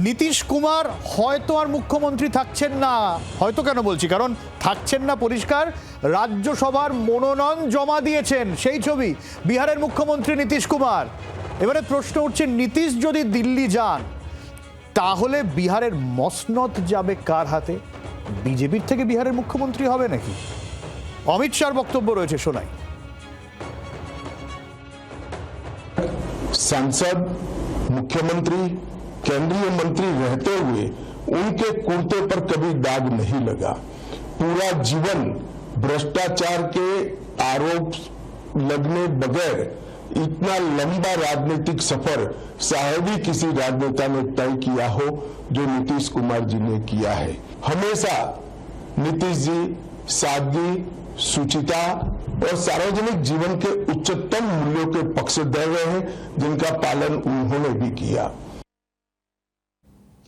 নীতিশ কুমার হয়তো আর মুখ্যমন্ত্রী থাকছেন না। হয়তো কেন বলছি, কারণ থাকছেন না পরিষ্কার, রাজ্যসভার মনোনয়ন জমা দিয়েছেন, সেই ছবি বিহারের মুখ্যমন্ত্রী নীতিশ কুমার। এবারে প্রশ্ন উঠছে, নীতিশ যদি দিল্লি যান তাহলে বিহারের মসনদ যাবে কার হাতে? বিজেপির থেকে বিহারের মুখ্যমন্ত্রী হবে নাকি? অমিত শাহর বক্তব্য রয়েছে, শোনাই। सांसद, मुख्यमंत्री, केंद्रीय मंत्री रहते हुए उनके कुर्ते पर कभी दाग नहीं लगा। पूरा जीवन भ्रष्टाचार के आरोप लगने बगैर इतना लंबा राजनीतिक सफर शायद ही किसी राजनेता ने तय किया हो जो नीतीश कुमार जी ने किया है। हमेशा नीतीश जी सादगी, शुचिता और सार्वजनिक जीवन के उच्चतम मूल्यों के पक्षधर रहे हैं, जिनका पालन उन्होंने भी किया।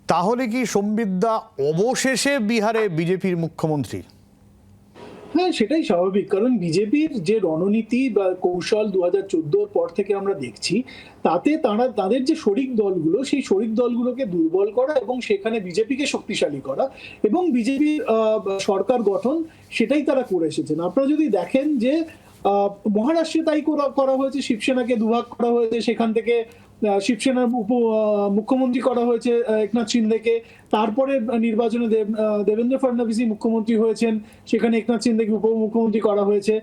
তাহলে কি সম্বিত দা অবশেষে বিহারে বিজেপির মুখ্যমন্ত্রী? হ্যাঁ, সেটাই স্বাভাবিক, কারণ বিজেপির যে রণনীতি বা কৌশল 2014 পর থেকে আমরা দেখছি, তাতে তাদের যে শরিক দলগুলো, সেই শরিক দলগুলোকে দুর্বল করা এবং সেখানে বিজেপিকে শক্তিশালী করা এবং বিজেপির সরকার গঠন, সেটাই তারা করে এসেছেন। আপনারা যদি দেখেন যে মহারাষ্ট্রে তাই করা হয়েছে, শিবসেনাকে দুভাগ করা হয়েছে, সেখান থেকে শিবসেনার মুখ্যমন্ত্রী করা হয়েছে একনাথ শিন্দেকে। তারপরে নির্বাচনে দেবেন্দ্র ফডনভিসই মুখ্যমন্ত্রী হয়েছেন, সেখানে একনাথ শিন্দেকে উপমুখ্যমন্ত্রী করা হয়েছে।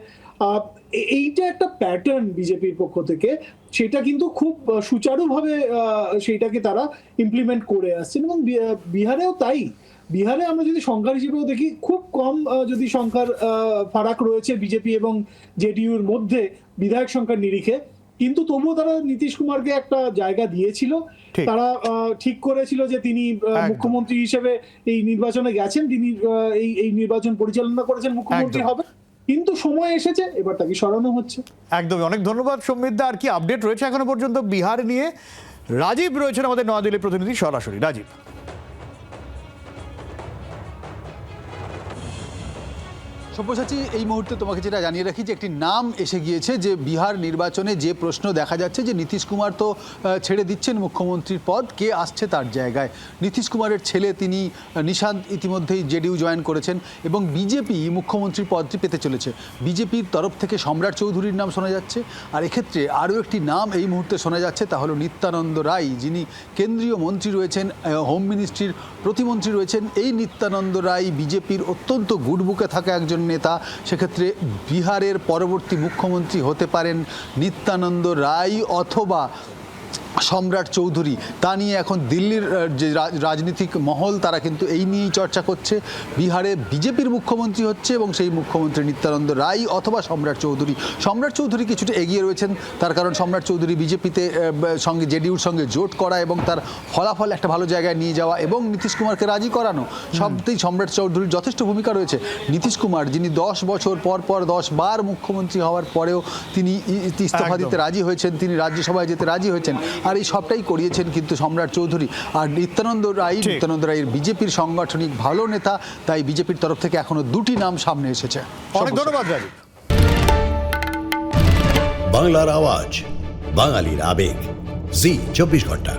এইটা একটা প্যাটার্ন বিজেপির পক্ষ থেকে, সেটা কিন্তু খুব সুচারুভাবে সেইটাকে তারা ইমপ্লিমেন্ট করে আসছেন এবং বিহারেও তাই। বিহারে আমরা যদি সংখ্যার হিসেবেও দেখি, খুব কম যদি সংখ্যার ফারাক রয়েছে বিজেপি এবং জেডিইউর মধ্যে বিধায়ক সংখ্যার নিরিখে, কিন্তু তবুও তারা নীতিশ কুমারকে একটা জায়গা দিয়েছিল। তারা ঠিক করেছিল যে তিনি মুখ্যমন্ত্রী হিসেবে এই নির্বাচনে গেছেন, তিনি এই নির্বাচন পরিচালনা করেছেন, মুখ্যমন্ত্রী হবে। কিন্তু সময় এসেছে, এবার তাকে সরানো হচ্ছে। একদমই। অনেক ধন্যবাদ সম্বিত দা। আর কি আপডেট রয়েছে এখনো পর্যন্ত বিহার নিয়ে? রাজীব রয়েছেন আমাদের নয়াদিল্লির প্রতিনিধি, সরাসরি রাজীব। সব্যসাচী, এই মুহূর্তে তোমাকে যেটা জানিয়ে রাখি যে একটি নাম এসে গিয়েছে, যে বিহার নির্বাচনে যে প্রশ্ন দেখা যাচ্ছে যে নীতিশ কুমার তো ছেড়ে দিচ্ছেন মুখ্যমন্ত্রীর পদ, কে আসছে তার জায়গায়? নীতিশ কুমারের ছেলে তিনি নিশান্ত ইতিমধ্যেই জেডিইউ জয়েন করেছেন এবং বিজেপি মুখ্যমন্ত্রীর পদটি পেতে চলেছে। বিজেপির তরফ থেকে সম্রাট চৌধুরীর নাম শোনা যাচ্ছে। আর এক্ষেত্রে আরও একটি নাম এই মুহূর্তে শোনা যাচ্ছে, তা হলো নিত্যানন্দ রায়, যিনি কেন্দ্রীয় মন্ত্রী রয়েছেন, হোম মিনিস্ট্রির প্রতিমন্ত্রী রয়েছেন। এই নিত্যানন্দ রায় বিজেপির অত্যন্ত গুডবুকে থাকা একজন নেতা। সেক্ষেত্রে বিহারের পরবর্তী মুখ্যমন্ত্রী হতে পারেন নিত্যানন্দ রায় অথবা সম্রাট চৌধুরী। তা নিয়ে এখন দিল্লির যে রাজনৈতিক মহল, তারা কিন্তু এই নিয়েই চর্চা করছে। বিহারে বিজেপির মুখ্যমন্ত্রী হচ্ছে এবং সেই মুখ্যমন্ত্রী নিত্যানন্দ রায় অথবা সম্রাট চৌধুরী। সম্রাট চৌধুরী কিছুটা এগিয়ে রয়েছেন, তার কারণ সম্রাট চৌধুরী বিজেপিতে সঙ্গে জেডিইউর সঙ্গে জোট করা এবং তার ফলাফল একটা ভালো জায়গায় নিয়ে যাওয়া এবং নীতিশ কুমারকে রাজি করানো, সবটাই সম্রাট চৌধুরীর যথেষ্ট ভূমিকা রয়েছে। নীতিশ কুমার, যিনি 10 বছর পর 10 বার মুখ্যমন্ত্রী হওয়ার পরেও তিনি ইস্তফা দিতে রাজি হয়েছেন, তিনি রাজ্যসভায় যেতে রাজি হয়েছেন, আর এই সবটাই করিয়েছেন কিন্তু সম্রাট চৌধুরী। আর নিত্যানন্দ রায়ের বিজেপির সাংগঠনিক ভালো নেতা, তাই বিজেপির তরফ থেকে এখনো দুটি নাম সামনে এসেছে। অনেক ধন্যবাদ রাজীব। বাংলার আওয়াজ, বাঙালির আবেগ, জি 24 ঘন্টা।